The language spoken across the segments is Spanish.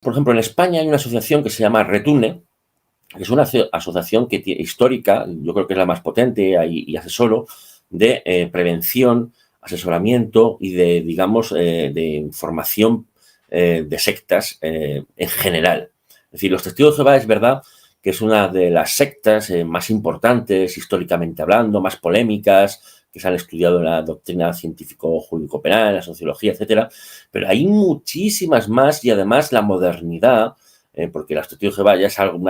Por ejemplo, en España hay una asociación que se llama Retune, que es una asociación histórica, yo creo que es la más potente y asesoro, de prevención, asesoramiento y de, digamos, de formación de sectas en general. Es decir, los Testigos de Jehová es verdad que es una de las sectas más importantes, históricamente hablando, más polémicas, que se han estudiado en la doctrina científico-jurídico-penal, en la sociología, etcétera, pero hay muchísimas más y además la modernidad, porque los Testigos de Jehová ya es algo,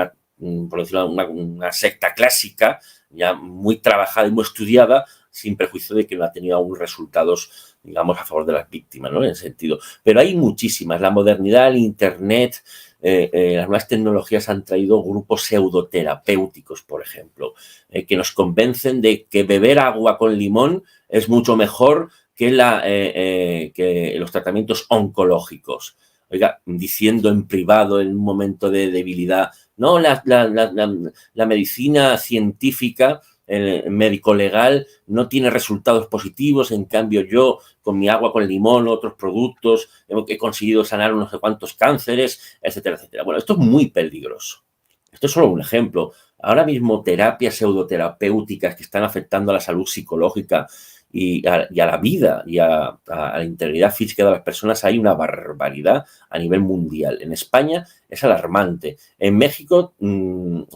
por decirlo, una secta clásica, ya muy trabajada y muy estudiada, sin prejuicio de que no ha tenido aún resultados, digamos, a favor de las víctimas, ¿no? En ese sentido. Pero hay muchísimas. La modernidad, el Internet, las nuevas tecnologías han traído grupos pseudoterapéuticos, por ejemplo, que nos convencen de que beber agua con limón es mucho mejor que los tratamientos oncológicos. Oiga, diciendo en privado en un momento de debilidad, no, la medicina científica, el médico legal, no tiene resultados positivos, en cambio yo, con mi agua con limón, otros productos, he conseguido sanar unos cuantos cánceres, etcétera, etcétera. Bueno, esto es muy peligroso. Esto es solo un ejemplo. Ahora mismo terapias pseudoterapéuticas que están afectando a la salud psicológica y a la vida y a la integridad física de las personas hay una barbaridad a nivel mundial. En España es alarmante. En México,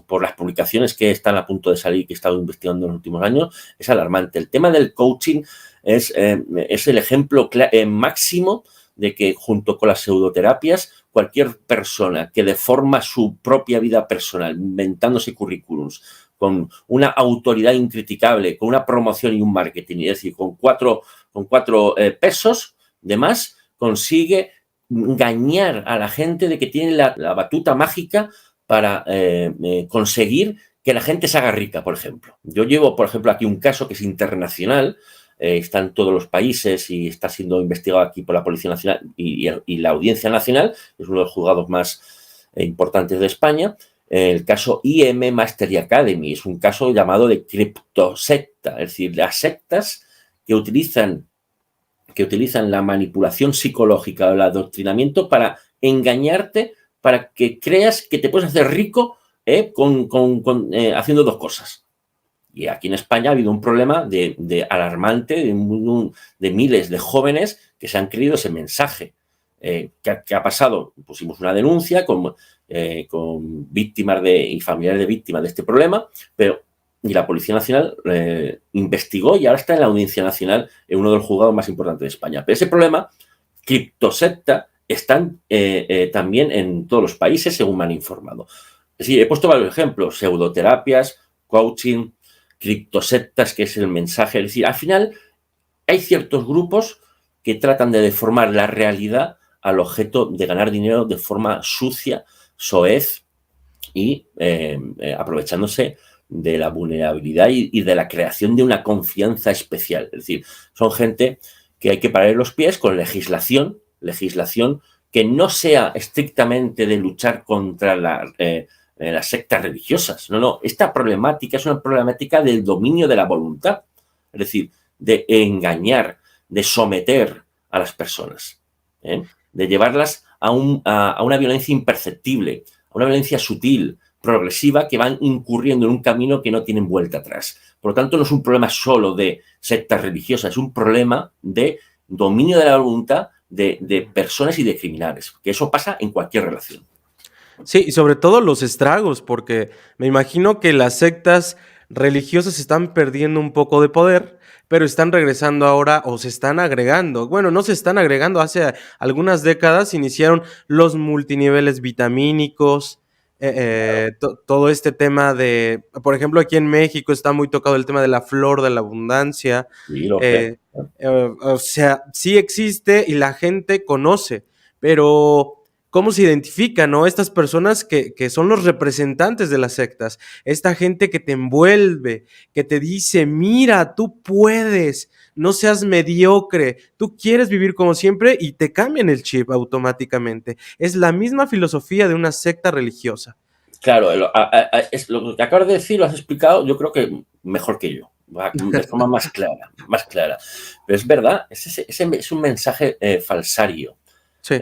por las publicaciones que están a punto de salir, que he estado investigando en los últimos años, es alarmante. El tema del coaching es el ejemplo máximo de que junto con las pseudoterapias, cualquier persona que deforma su propia vida personal, inventándose currículums, con una autoridad incriticable, con una promoción y un marketing, es decir, con cuatro pesos de más, consigue engañar a la gente de que tiene la batuta mágica para conseguir que la gente se haga rica, por ejemplo. Yo llevo, por ejemplo, aquí un caso que es internacional, está en todos los países y está siendo investigado aquí por la Policía Nacional y la Audiencia Nacional, es uno de los juzgados más importantes de España. El caso IM Mastery Academy es un caso llamado de criptosecta, es decir, las sectas que utilizan la manipulación psicológica o el adoctrinamiento para engañarte, para que creas que te puedes hacer rico haciendo dos cosas. Y aquí en España ha habido un problema de alarmante de miles de jóvenes que se han creído ese mensaje. ¿Qué ha pasado? Pusimos una denuncia con víctimas y familiares de víctimas de este problema, y la Policía Nacional investigó y ahora está en la Audiencia Nacional en uno de los juzgados más importantes de España. Pero ese problema, criptosecta, están también en todos los países, según me han informado. Sí, he puesto varios ejemplos: pseudoterapias, coaching, criptosectas, que es el mensaje. Es decir, al final hay ciertos grupos que tratan de deformar la realidad al objeto de ganar dinero de forma sucia, soez y aprovechándose de la vulnerabilidad y de la creación de una confianza especial. Es decir, son gente que hay que parar los pies con legislación que no sea estrictamente de luchar contra las sectas religiosas. No, esta problemática es una problemática del dominio de la voluntad, es decir, de engañar, de someter a las personas, de llevarlas a una violencia imperceptible, a una violencia sutil, progresiva, que van incurriendo en un camino que no tienen vuelta atrás. Por lo tanto, no es un problema solo de sectas religiosas, es un problema de dominio de la voluntad de personas y de criminales, que eso pasa en cualquier relación. Sí, y sobre todo los estragos, porque me imagino que las sectas religiosas están perdiendo un poco de poder, pero están regresando ahora o se están agregando. Bueno, no se están agregando, hace algunas décadas iniciaron los multiniveles vitamínicos, todo este tema de, por ejemplo, aquí en México está muy tocado el tema de la flor de la abundancia. Sí, lo sé. O sea, sí existe y la gente conoce, pero ¿cómo se identifican, no? Estas personas que son los representantes de las sectas, esta gente que te envuelve, que te dice, mira, tú puedes, no seas mediocre, tú quieres vivir como siempre y te cambian el chip automáticamente. Es la misma filosofía de una secta religiosa. Claro, es lo que acabas de decir, lo has explicado, yo creo que mejor que yo, de forma más clara, más clara. Pero es verdad, es un mensaje falsario, Sí.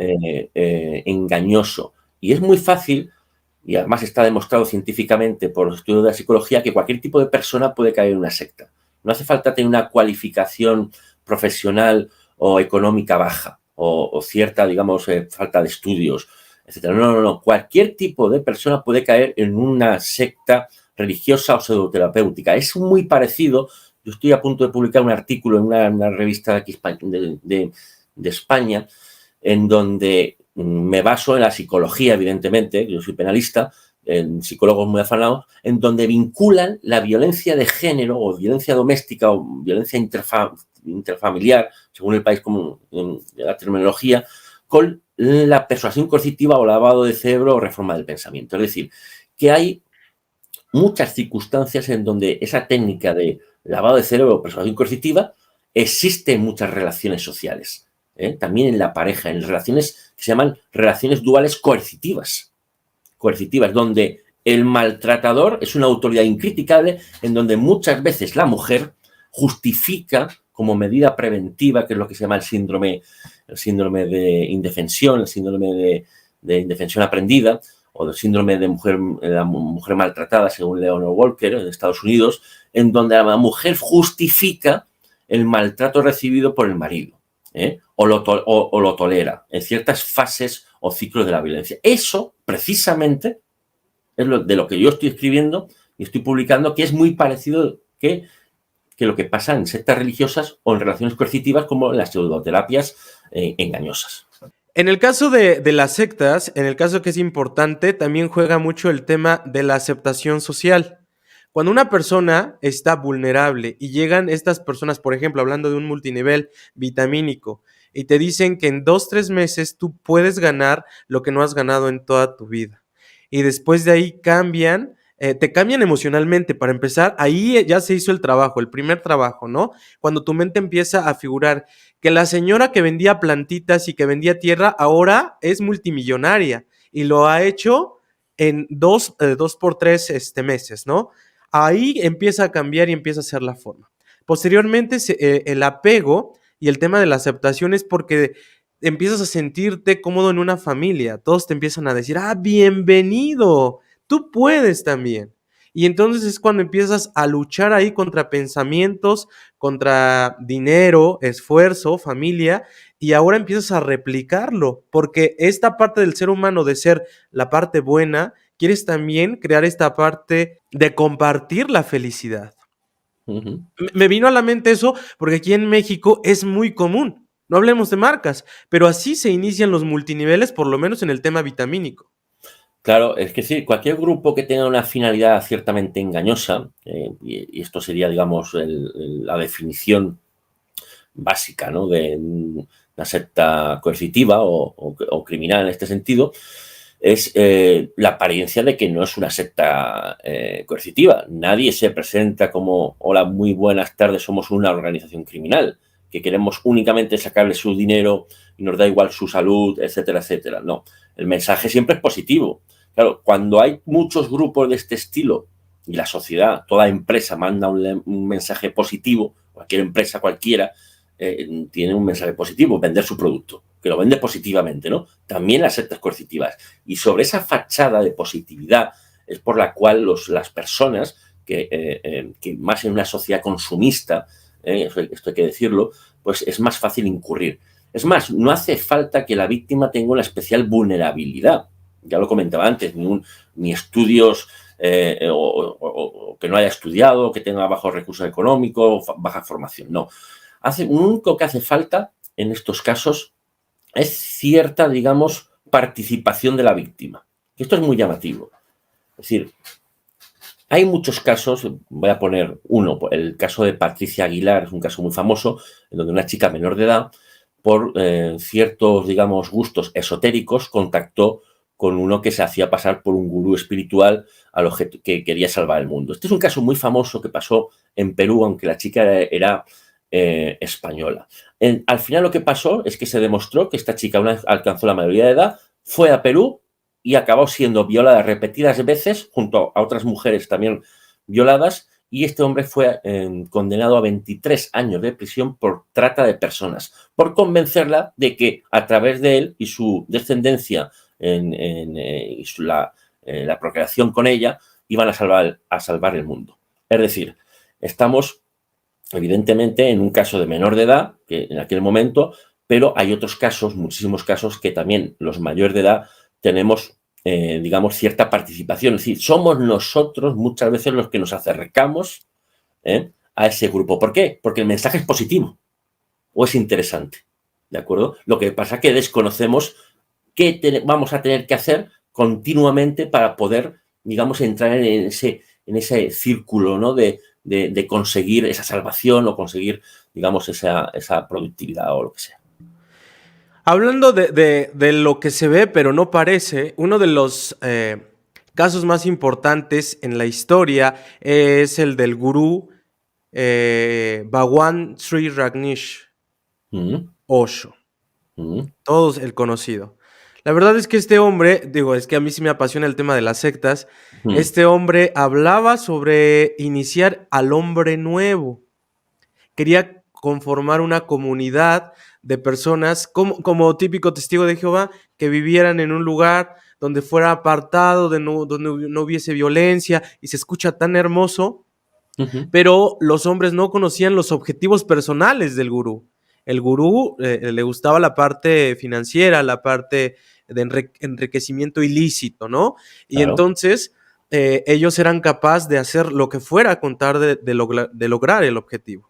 engañoso. Y es muy fácil, y además está demostrado científicamente por los estudios de la psicología, que cualquier tipo de persona puede caer en una secta. No hace falta tener una cualificación profesional o económica baja o cierta, digamos, falta de estudios, etcétera. No. Cualquier tipo de persona puede caer en una secta religiosa o pseudoterapéutica. Es muy parecido. Yo estoy a punto de publicar un artículo en una revista aquí de España, en donde me baso en la psicología, evidentemente, yo soy penalista, en psicólogos muy afanados, en donde vinculan la violencia de género o violencia doméstica o violencia interfamiliar, según el país como la terminología, con la persuasión coercitiva o lavado de cerebro o reforma del pensamiento. Es decir, que hay muchas circunstancias en donde esa técnica de lavado de cerebro o persuasión coercitiva existe en muchas relaciones sociales. También en la pareja, en relaciones que se llaman relaciones duales coercitivas, donde el maltratador es una autoridad incriticable, en donde muchas veces la mujer justifica como medida preventiva, que es lo que se llama el síndrome de indefensión, el síndrome de indefensión aprendida, o del síndrome de la mujer maltratada, según Leonor Walker, en Estados Unidos, en donde la mujer justifica el maltrato recibido por el marido, o lo tolera en ciertas fases o ciclos de la violencia. Eso, precisamente, es de lo que yo estoy escribiendo y estoy publicando, que es muy parecido que lo que pasa en sectas religiosas o en relaciones coercitivas como en las pseudoterapias engañosas. En el caso de las sectas, en el caso que es importante, también juega mucho el tema de la aceptación social. Cuando una persona está vulnerable y llegan estas personas, por ejemplo, hablando de un multinivel vitamínico, y te dicen que en 2-3 meses tú puedes ganar lo que no has ganado en toda tu vida. Y después de ahí te cambian emocionalmente. Para empezar, ahí ya se hizo el trabajo, el primer trabajo, ¿no? Cuando tu mente empieza a figurar que la señora que vendía plantitas y que vendía tierra ahora es multimillonaria y lo ha hecho en 2 por 3 meses, ¿no? Ahí empieza a cambiar y empieza a ser la forma. Posteriormente, el apego y el tema de la aceptación es porque empiezas a sentirte cómodo en una familia. Todos te empiezan a decir, bienvenido, tú puedes también. Y entonces es cuando empiezas a luchar ahí contra pensamientos, contra dinero, esfuerzo, familia, y ahora empiezas a replicarlo, porque esta parte del ser humano de ser la parte buena, quieres también crear esta parte de compartir la felicidad. Uh-huh. Me vino a la mente eso porque aquí en México es muy común. No hablemos de marcas, pero así se inician los multiniveles, por lo menos en el tema vitamínico. Claro, es que sí, cualquier grupo que tenga una finalidad ciertamente engañosa, y esto sería, digamos, la definición básica, ¿no?, de una secta coercitiva o criminal en este sentido, es la apariencia de que no es una secta coercitiva. Nadie se presenta como, hola, muy buenas tardes, somos una organización criminal, que queremos únicamente sacarle su dinero y nos da igual su salud, etcétera, etcétera. No, el mensaje siempre es positivo. Claro, cuando hay muchos grupos de este estilo y la sociedad, toda empresa manda un mensaje positivo, cualquier empresa cualquiera tiene un mensaje positivo, vender su producto, que lo vende positivamente, ¿no? También las sectas coercitivas. Y sobre esa fachada de positividad es por la cual las personas que más en una sociedad consumista, esto hay que decirlo, pues es más fácil incurrir. Es más, no hace falta que la víctima tenga una especial vulnerabilidad. Ya lo comentaba antes, ni estudios o que no haya estudiado, que tenga bajos recursos económicos, baja formación. No. Lo único que hace falta en estos casos es cierta, digamos, participación de la víctima. Esto es muy llamativo. Es decir, hay muchos casos, voy a poner uno, el caso de Patricia Aguilar, es un caso muy famoso, en donde una chica menor de edad, por ciertos, digamos, gustos esotéricos, contactó con uno que se hacía pasar por un gurú espiritual a lo que quería salvar el mundo. Este es un caso muy famoso que pasó en Perú, aunque la chica era española. Al final lo que pasó es que se demostró que esta chica, una vez alcanzó la mayoría de edad, fue a Perú y acabó siendo violada repetidas veces junto a otras mujeres también violadas, y este hombre fue condenado a 23 años de prisión por trata de personas, por convencerla de que a través de él y su descendencia y la procreación con ella, iban a salvar el mundo. Es decir, estamos evidentemente en un caso de menor de edad, que en aquel momento, pero hay otros casos, muchísimos casos, que también los mayores de edad tenemos, digamos, cierta participación. Es decir, somos nosotros muchas veces los que nos acercamos a ese grupo. ¿Por qué? Porque el mensaje es positivo o es interesante, ¿de acuerdo? Lo que pasa es que desconocemos qué vamos a tener que hacer continuamente para poder, digamos, entrar en ese círculo, ¿no? de conseguir esa salvación o conseguir, digamos, esa productividad o lo que sea. Hablando de lo que se ve pero no parece, uno de los casos más importantes en la historia es el del gurú Bhagwan Sri Rajneesh Osho. Todos el conocido. La verdad es que este hombre, es que a mí sí me apasiona el tema de las sectas. Este hombre hablaba sobre iniciar al hombre nuevo. Quería conformar una comunidad de personas como típico testigo de Jehová que vivieran en un lugar donde fuera apartado, donde no hubiese violencia, y se escucha tan hermoso, pero los hombres no conocían los objetivos personales del gurú. El gurú le gustaba la parte financiera, la parte de enriquecimiento ilícito, ¿no? Y claro. Entonces ellos eran capaces de hacer lo que fuera con tal de lograr el objetivo.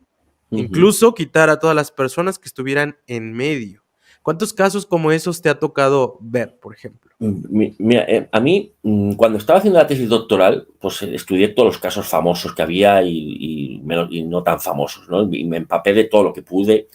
Incluso quitar a todas las personas que estuvieran en medio. ¿Cuántos casos como esos te ha tocado ver, por ejemplo? Mira, a mí, cuando estaba haciendo la tesis doctoral, pues estudié todos los casos famosos que había y no tan famosos, ¿no? Y me empapé de todo lo que pude,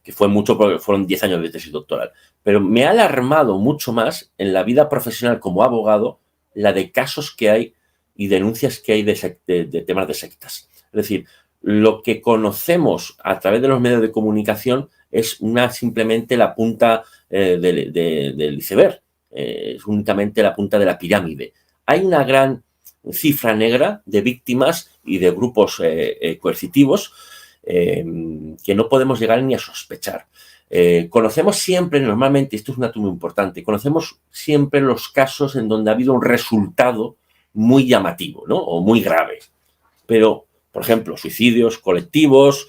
que fue mucho porque fueron 10 años de tesis doctoral. Pero me ha alarmado mucho más en la vida profesional como abogado la de casos que hay y denuncias que hay de temas de sectas. Es decir, lo que conocemos a través de los medios de comunicación es simplemente la punta del iceberg. Es únicamente la punta de la pirámide. Hay una gran cifra negra de víctimas y de grupos coercitivos que no podemos llegar ni a sospechar. Conocemos siempre, normalmente, esto es un dato muy importante, conocemos siempre los casos en donde ha habido un resultado muy llamativo, ¿no? O muy grave. Pero, por ejemplo, suicidios colectivos,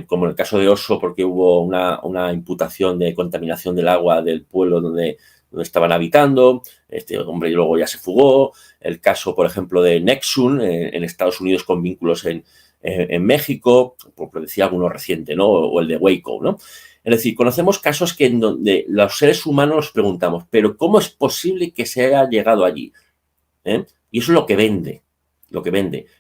como en el caso de Osho, porque hubo una imputación de contaminación del agua del pueblo donde estaban habitando, este hombre luego ya se fugó, el caso, por ejemplo, de Nexum en Estados Unidos con vínculos en México, por decir alguno reciente, ¿no? O el de Waco, ¿no? Es decir, conocemos casos en donde los seres humanos nos preguntamos, ¿pero cómo es posible que se haya llegado allí? Y eso es lo que vende.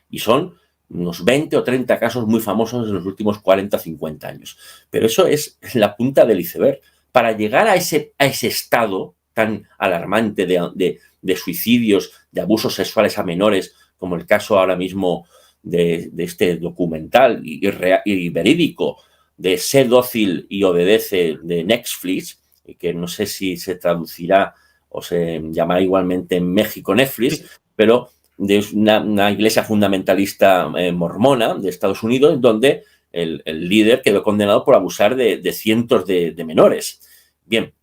Y son unos 20 o 30 casos muy famosos en los últimos 40 o 50 años. Pero eso es la punta del iceberg. Para llegar a ese estado tan alarmante de suicidios, de abusos sexuales a menores, como el caso ahora mismo de este documental y verídico de Sé dócil y obedece de Netflix, que no sé si se traducirá o se llamará igualmente en México Netflix, pero de una iglesia fundamentalista mormona de Estados Unidos, donde el líder quedó condenado por abusar de cientos de menores. Bien,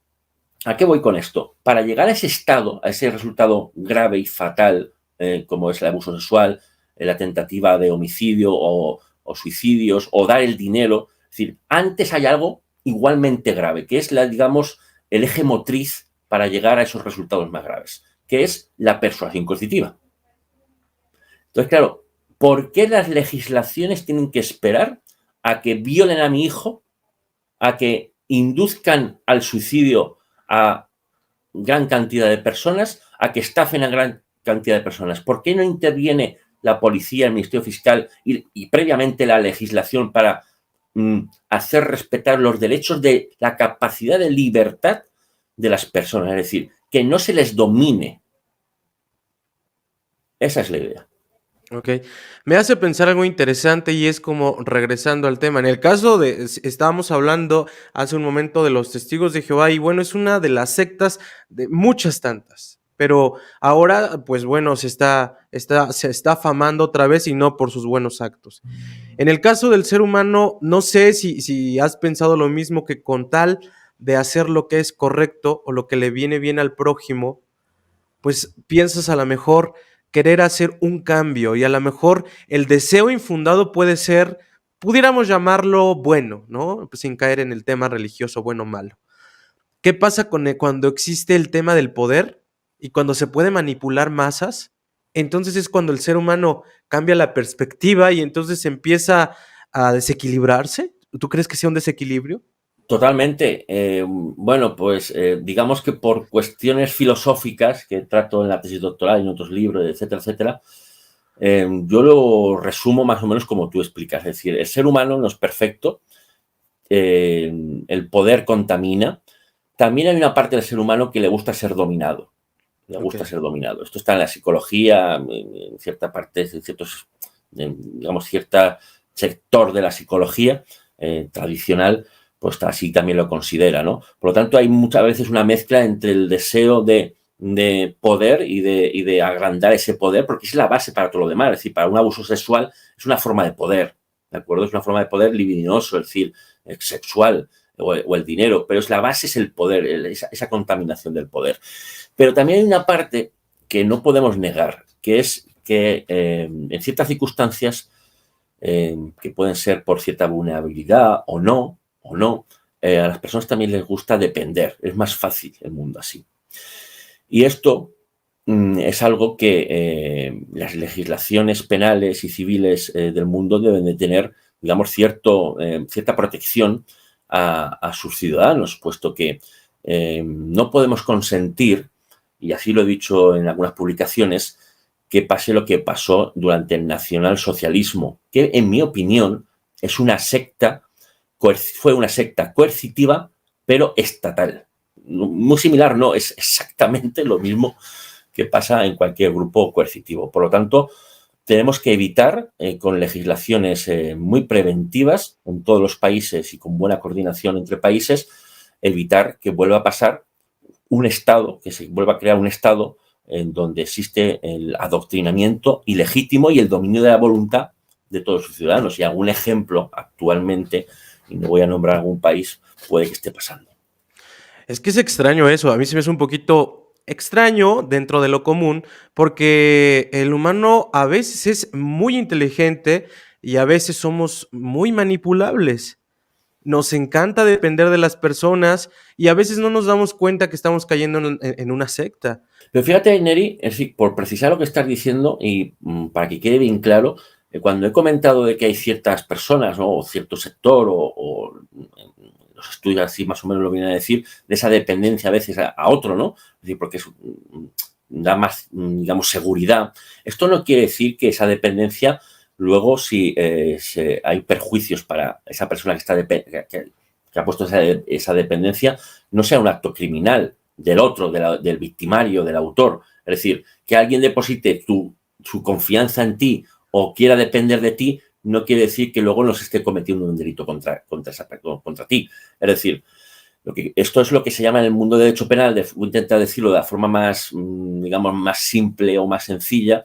¿a qué voy con esto? Para llegar a ese estado, a ese resultado grave y fatal, como es el abuso sexual, la tentativa de homicidio o suicidios, o dar el dinero, es decir, antes hay algo igualmente grave, que es, digamos, el eje motriz para llegar a esos resultados más graves, que es la persuasión coercitiva. Entonces, claro, ¿por qué las legislaciones tienen que esperar a que violen a mi hijo, a que induzcan al suicidio a gran cantidad de personas, a que estafen a gran cantidad de personas? ¿Por qué no interviene la policía, el Ministerio Fiscal y previamente la legislación para hacer respetar los derechos de la capacidad de libertad de las personas? Es decir, que no se les domine. Esa es la idea. Ok, me hace pensar algo interesante y es como regresando al tema. En el caso estábamos hablando hace un momento de los testigos de Jehová y bueno, es una de las sectas de muchas tantas, pero ahora pues bueno, se está afamando otra vez y no por sus buenos actos. En el caso del ser humano, no sé si has pensado lo mismo, que con tal de hacer lo que es correcto o lo que le viene bien al prójimo, pues piensas a lo mejor querer hacer un cambio y a lo mejor el deseo infundado puede ser, pudiéramos llamarlo bueno, ¿no? Pues sin caer en el tema religioso, bueno o malo. ¿Qué pasa cuando existe el tema del poder y cuando se puede manipular masas? Entonces es cuando el ser humano cambia la perspectiva y entonces empieza a desequilibrarse. ¿Tú crees que sea un desequilibrio? Totalmente. Bueno, pues digamos que por cuestiones filosóficas que trato en la tesis doctoral y en otros libros, etcétera, etcétera, yo lo resumo más o menos como tú explicas. Es decir, el ser humano no es perfecto, el poder contamina. También hay una parte del ser humano que le gusta ser dominado. Le gusta Ok. ser dominado. Esto está en la psicología, en cierta parte, en ciertos, digamos, cierto sector de la psicología tradicional, pues así también lo considera, ¿no? Por lo tanto, hay muchas veces una mezcla entre el deseo de poder y de agrandar ese poder, porque es la base para todo lo demás. Es decir, para un abuso sexual es una forma de poder, ¿de acuerdo? Es una forma de poder libidinoso, es decir, sexual o el dinero, pero la base es el poder, esa contaminación del poder. Pero también hay una parte que no podemos negar, que es que en ciertas circunstancias, que pueden ser por cierta vulnerabilidad o no, a las personas también les gusta depender. Es más fácil el mundo así. Y esto es algo que las legislaciones penales y civiles del mundo deben de tener, digamos, cierta protección a sus ciudadanos, puesto que no podemos consentir, y así lo he dicho en algunas publicaciones, que pase lo que pasó durante el nacionalsocialismo, que en mi opinión es una secta, fue una secta coercitiva, pero estatal. Muy similar, no, es exactamente lo mismo que pasa en cualquier grupo coercitivo. Por lo tanto, tenemos que evitar, con legislaciones muy preventivas en todos los países y con buena coordinación entre países, evitar que vuelva a pasar un Estado, que se vuelva a crear un Estado en donde existe el adoctrinamiento ilegítimo y el dominio de la voluntad de todos sus ciudadanos. Y algún ejemplo actualmente, y no voy a nombrar algún país, puede que esté pasando. Es que es extraño eso, a mí se me hace un poquito extraño dentro de lo común, porque el humano a veces es muy inteligente y a veces somos muy manipulables. Nos encanta depender de las personas y a veces no nos damos cuenta que estamos cayendo en una secta. Pero fíjate, Neri, es decir, por precisar lo que estás diciendo y para que quede bien claro, cuando he comentado de que hay ciertas personas, ¿no? O cierto sector o los estudios así más o menos lo vienen a decir, de esa dependencia a veces a otro, ¿no? Es decir, porque da más, digamos, seguridad. Esto no quiere decir que esa dependencia, luego si hay perjuicios para esa persona que ha puesto esa dependencia, no sea un acto criminal del otro, del victimario, del autor. Es decir, que alguien deposite su confianza en ti o quiera depender de ti, no quiere decir que luego no se esté cometiendo un delito contra ti. Es decir, esto es lo que se llama en el mundo de derecho penal, voy a intentar decirlo de la forma más, digamos, más simple o más sencilla,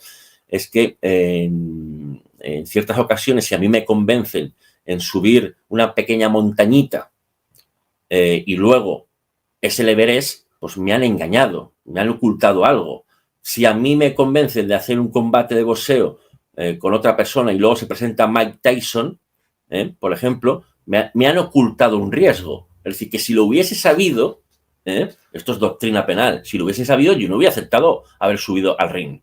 es que en ciertas ocasiones, si a mí me convencen en subir una pequeña montañita y luego es el Everest, pues me han engañado, me han ocultado algo. Si a mí me convencen de hacer un combate de boxeo con otra persona y luego se presenta Mike Tyson, por ejemplo, me han ocultado un riesgo. Es decir, que si lo hubiese sabido, esto es doctrina penal, si lo hubiese sabido, yo no hubiera aceptado haber subido al ring.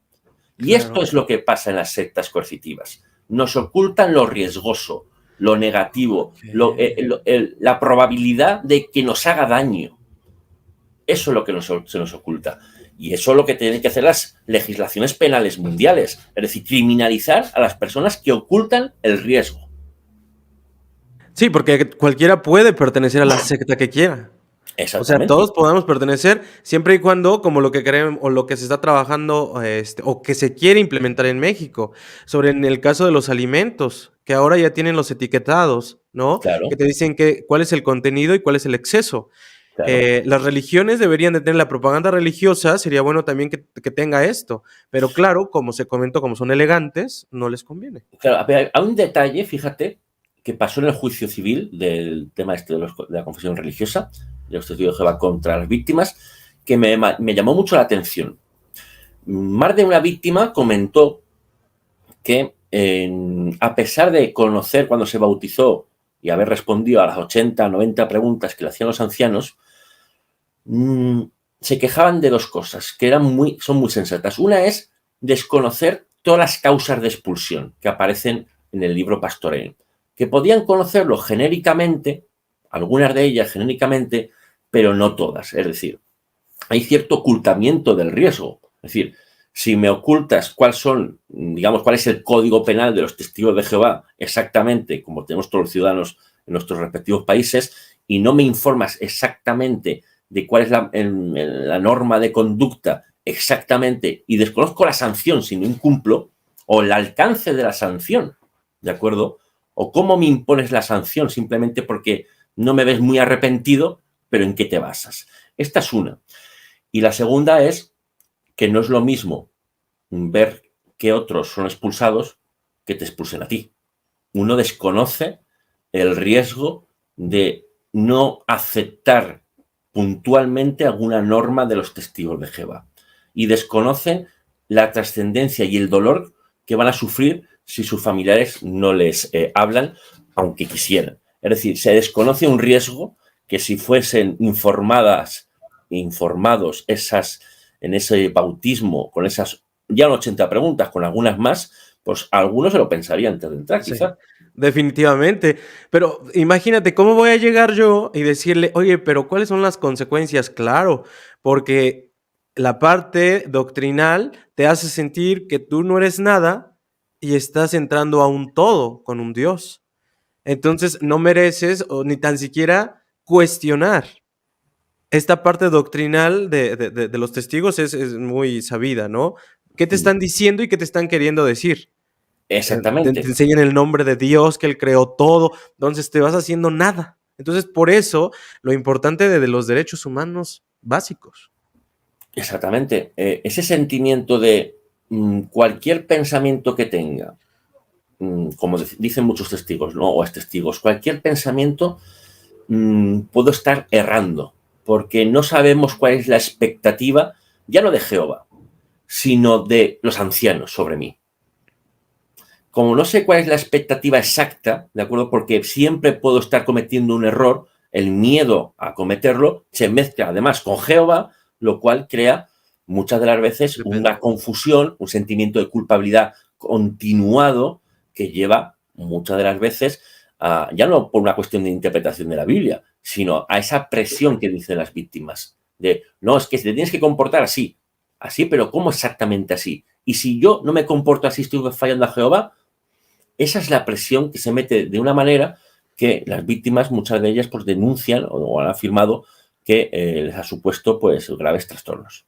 Y esto Claro. es lo que pasa en las sectas coercitivas. Nos ocultan lo riesgoso, lo negativo, Ok. la probabilidad de que nos haga daño. Eso es lo que se nos oculta. Y eso es lo que tienen que hacer las legislaciones penales mundiales. Es decir, criminalizar a las personas que ocultan el riesgo. Sí, porque cualquiera puede pertenecer a la secta que quiera. O sea, Exactamente. todos podemos pertenecer siempre y cuando, como lo que queremos o lo que se está trabajando, o que se quiere implementar en México, sobre en el caso de los alimentos, que ahora ya tienen los etiquetados, ¿no? Que Claro, te dicen cuál es el contenido y cuál es el exceso. claro. Las religiones deberían de tener la propaganda religiosa, sería bueno también que tenga esto, pero claro, como se comentó, como son elegantes, no les conviene. Claro, hay un detalle, fíjate, que pasó en el juicio civil del tema este de la confesión religiosa. de los testigos de Jehová contra las víctimas que me llamó mucho la atención. Más de una víctima comentó que a pesar de conocer cuando se bautizó y haber respondido a las 80, 90 preguntas que le hacían los ancianos, se quejaban de dos cosas que son muy sensatas. Una es desconocer todas las causas de expulsión que aparecen en el libro Pastoreo, que podían conocerlo genéricamente, algunas de ellas genéricamente, pero no todas. Es decir, hay cierto ocultamiento del riesgo. Es decir, si me ocultas cuál es el código penal de los testigos de Jehová exactamente, como tenemos todos los ciudadanos en nuestros respectivos países, y no me informas exactamente de cuál es la norma de conducta exactamente, y desconozco la sanción si no incumplo, o el alcance de la sanción, ¿de acuerdo? O cómo me impones la sanción simplemente porque no me ves muy arrepentido, pero ¿en qué te basas? Esta es una. Y la segunda es que no es lo mismo ver que otros son expulsados que te expulsen a ti. Uno desconoce el riesgo de no aceptar puntualmente alguna norma de los testigos de Jehová y desconocen la trascendencia y el dolor que van a sufrir si sus familiares no les hablan, aunque quisieran. Es decir, se desconoce un riesgo que si fuesen informados en ese bautismo, con esas ya no 80 preguntas, con algunas más, pues algunos se lo pensaría antes de entrar, Sí, quizá. definitivamente. Pero imagínate, ¿cómo voy a llegar yo y decirle, oye, pero ¿cuáles son las consecuencias? Claro, porque la parte doctrinal te hace sentir que tú no eres nada y estás entrando a un todo con un Dios. Entonces no mereces o ni tan siquiera cuestionar. Esta parte doctrinal de los testigos es muy sabida, ¿no? ¿Qué te están diciendo y qué te están queriendo decir? Te Exactamente. enseñan el nombre de Dios, que Él creó todo, entonces te vas haciendo nada. Entonces, por eso, lo importante de los derechos humanos básicos. Exactamente. Ese sentimiento de cualquier pensamiento que tenga, como dicen muchos testigos, ¿no? O testigos, cualquier pensamiento puedo estar errando, porque no sabemos cuál es la expectativa, ya no de Jehová, sino de los ancianos sobre mí. Como no sé cuál es la expectativa exacta, ¿de acuerdo? Porque siempre puedo estar cometiendo un error, el miedo a cometerlo se mezcla además con Jehová, lo cual crea muchas de las veces Depende. una confusión, un sentimiento de culpabilidad continuado que lleva muchas de las veces ya no por una cuestión de interpretación de la Biblia, sino a esa presión que dicen las víctimas de, no, es que te tienes que comportar así, así, pero ¿cómo exactamente así? Y si yo no me comporto así, estoy fallando a Jehová. Esa es la presión que se mete de una manera que las víctimas, muchas de ellas, pues denuncian o han afirmado que les ha supuesto pues graves trastornos.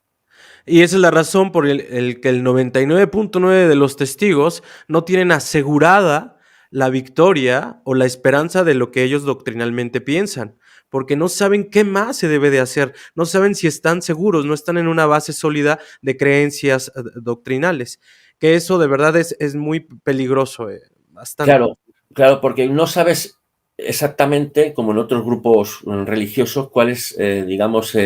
Y esa es la razón por el que el 99.9 de los testigos no tienen asegurada la victoria o la esperanza de lo que ellos doctrinalmente piensan, porque no saben qué más se debe de hacer, no saben si están seguros, no están en una base sólida de creencias doctrinales, que eso de verdad es muy peligroso, bastante. Claro, claro, porque no sabes exactamente, como en otros grupos religiosos, cuál es, digamos,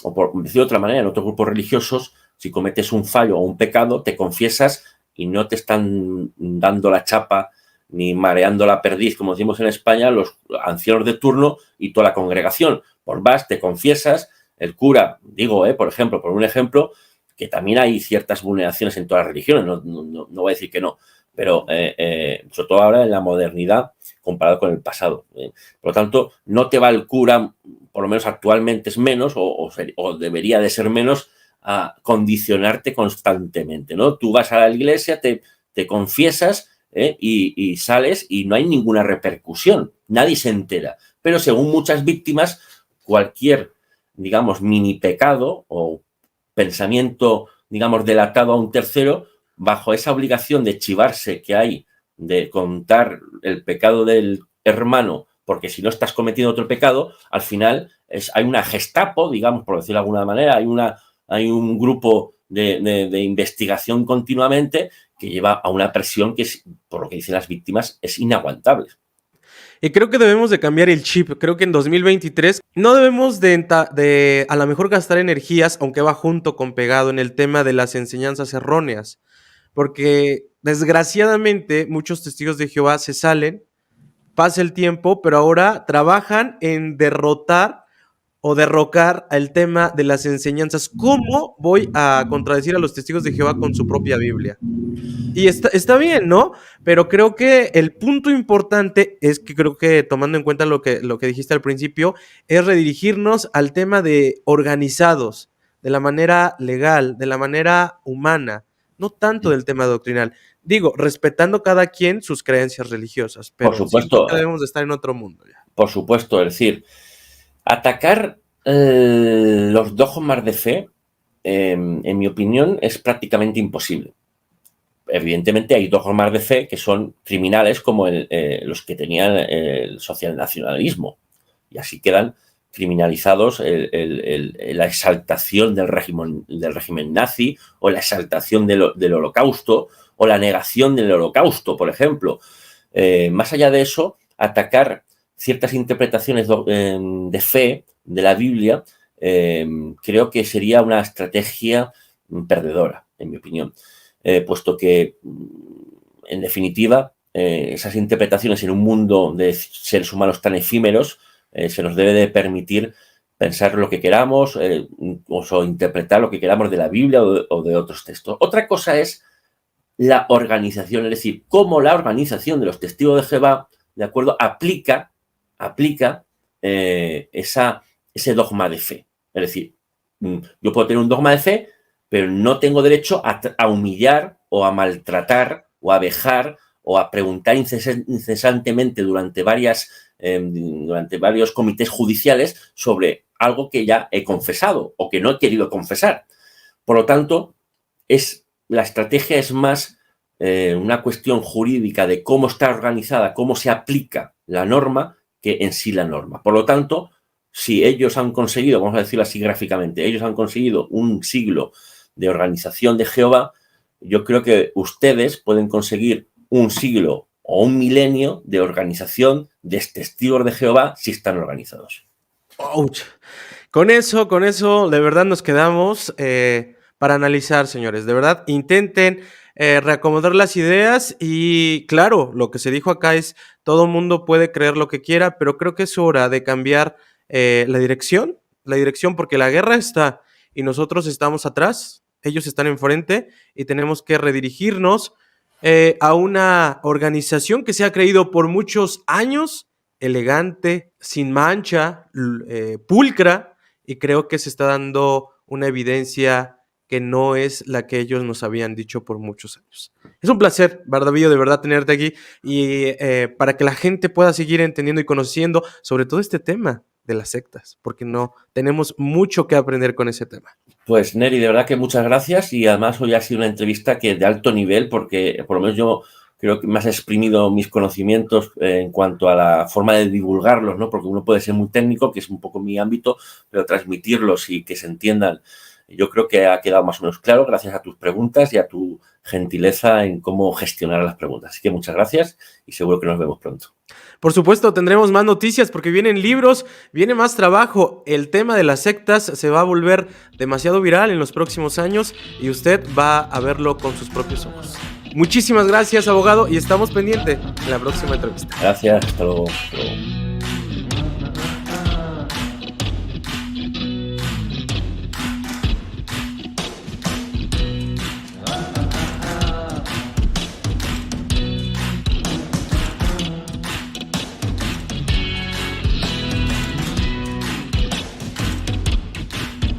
o por decir de otra manera, en otros grupos religiosos, si cometes un fallo o un pecado, te confiesas y no te están dando la chapa ni mareando la perdiz, como decimos en España, los ancianos de turno y toda la congregación. Pues vas, te confiesas, el cura, digo, por ejemplo, por un ejemplo, que también hay ciertas vulneraciones en todas las religiones, no voy a decir que no, pero sobre todo ahora en la modernidad comparado con el pasado. Por lo tanto, no te va el cura, por lo menos actualmente es menos, o debería de ser menos, a condicionarte constantemente, ¿no? Tú vas a la iglesia, te confiesas y sales y no hay ninguna repercusión, nadie se entera. Pero según muchas víctimas, cualquier, digamos, mini pecado o pensamiento, digamos, delatado a un tercero, bajo esa obligación de chivarse que hay de contar el pecado del hermano, porque si no estás cometiendo otro pecado, al final hay una Gestapo, digamos, por decirlo de alguna manera, hay un grupo de investigación continuamente que lleva a una presión que, por lo que dicen las víctimas, es inaguantable. Y creo que debemos de cambiar el chip. Creo que en 2023 no debemos de a lo mejor gastar energías, aunque va junto con pegado en el tema de las enseñanzas erróneas. Porque desgraciadamente muchos testigos de Jehová se salen, pasa el tiempo, pero ahora trabajan en derrotar o derrocar el tema de las enseñanzas. ¿Cómo voy a contradecir a los testigos de Jehová con su propia Biblia? Y está bien, ¿no? Pero creo que el punto importante es que creo que tomando en cuenta lo que dijiste al principio, es redirigirnos al tema de organizados, de la manera legal, de la manera humana, no tanto del tema doctrinal. Digo, respetando cada quien sus creencias religiosas, Por pero siento supuesto, que debemos de estar en otro mundo ya. por supuesto, es decir, atacar los dogmas de fe, en mi opinión, es prácticamente imposible. Evidentemente hay dogmas de fe que son criminales como los que tenían el socialnacionalismo, y así quedan criminalizados la exaltación del régimen nazi, o la exaltación del holocausto, o la negación del holocausto, por ejemplo. Más allá de eso, atacar ciertas interpretaciones de fe de la Biblia, creo que sería una estrategia perdedora, en mi opinión. Puesto que, en definitiva, esas interpretaciones en un mundo de seres humanos tan efímeros, se nos debe de permitir pensar lo que queramos, o interpretar lo que queramos de la Biblia o de otros textos. Otra cosa es la organización, es decir, cómo la organización de los testigos de Jehová, de acuerdo, aplica ese dogma de fe. Es decir, yo puedo tener un dogma de fe, pero no tengo derecho a humillar o a maltratar o a vejar o a preguntar incesantemente durante varios comités judiciales sobre algo que ya he confesado o que no he querido confesar. Por lo tanto, la estrategia es más una cuestión jurídica de cómo está organizada, cómo se aplica la norma, que en sí la norma. Por lo tanto, si ellos han conseguido, vamos a decirlo así gráficamente, ellos han conseguido un siglo de organización de Jehová, yo creo que ustedes pueden conseguir un siglo o un milenio de organización de testigos de Jehová si están organizados. ¡Ouch! Con eso, de verdad nos quedamos para analizar, señores. De verdad, intenten reacomodar las ideas y, claro, lo que se dijo acá es todo mundo puede creer lo que quiera, pero creo que es hora de cambiar la dirección, porque la guerra está y nosotros estamos atrás, ellos están enfrente y tenemos que redirigirnos a una organización que se ha creído por muchos años, elegante, sin mancha, pulcra, y creo que se está dando una evidencia que no es la que ellos nos habían dicho por muchos años. Es un placer, Bardavillo, de verdad tenerte aquí y para que la gente pueda seguir entendiendo y conociendo sobre todo este tema de las sectas, porque no tenemos mucho que aprender con ese tema. Pues Neri, de verdad que muchas gracias, y además hoy ha sido una entrevista que de alto nivel, porque por lo menos yo creo que me has exprimido mis conocimientos en cuanto a la forma de divulgarlos, ¿no? Porque uno puede ser muy técnico, que es un poco mi ámbito, pero transmitirlos y que se entiendan, yo creo que ha quedado más o menos claro gracias a tus preguntas y a tu gentileza en cómo gestionar las preguntas. Así que muchas gracias y seguro que nos vemos pronto. Por supuesto, tendremos más noticias porque vienen libros, viene más trabajo. El tema de las sectas se va a volver demasiado viral en los próximos años y usted va a verlo con sus propios ojos. Muchísimas gracias, abogado, y estamos pendientes en la próxima entrevista. Gracias, hasta luego.